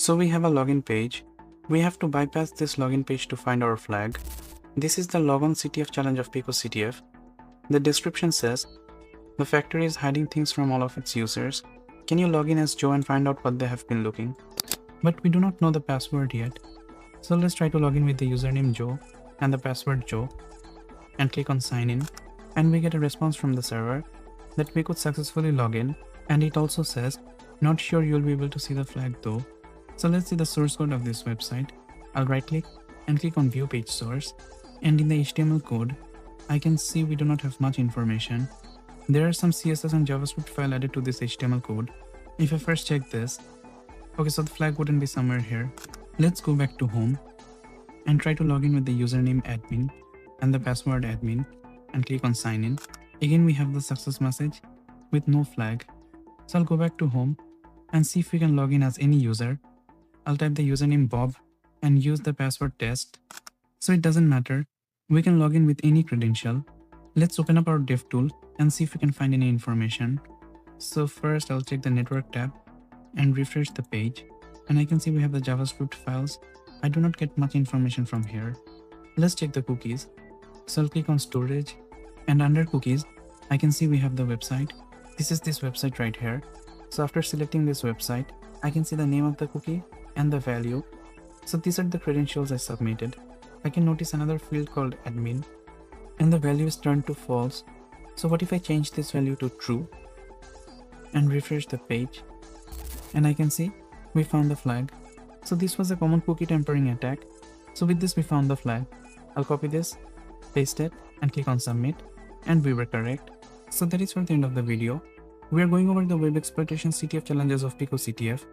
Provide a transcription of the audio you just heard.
So we have a login page. We have to bypass this login page to find our flag. This is the logon CTF challenge of Pico CTF. The description says, the factory is hiding things from all of its users. Can you log in as Joe and find out what they have been looking? But we do not know the password yet. So let's try to log in with the username Joe and the password Joe and click on sign in, and we get a response from the server that we could successfully log in, and it also says not sure you'll be able to see the flag though. So let's see the source code of this website. I'll right click and click on view page source, and in the HTML code I can see we do not have much information. There are some CSS and JavaScript file added to this HTML code. If I first check this, okay, so the flag wouldn't be somewhere here. Let's go back to home and try to log in with the username admin and the password admin and click on sign in. Again we have the success message with no flag. So I'll go back to home and see if we can log in as any user. I'll type the username Bob and use the password test. So it doesn't matter, we can log in with any credential. Let's open up our dev tool and see if we can find any information. So first I'll check the network tab and refresh the page, and I can see we have the JavaScript files. I do not get much information from here. Let's check the cookies. So I'll click on storage, and under cookies I can see we have the website. This is this website right here. So after selecting this website, I can see the name of the cookie and the value. So these are the credentials I submitted. I can notice another field called admin, and the value is turned to false. So what if I change this value to true and refresh the page, and I can see we found the flag. So this was a common cookie tampering attack. So with this we found the flag. I'll copy this, paste it, and click on submit, and we were correct. So that is for the end of the video. We are going over the web exploitation CTF challenges of Pico CTF.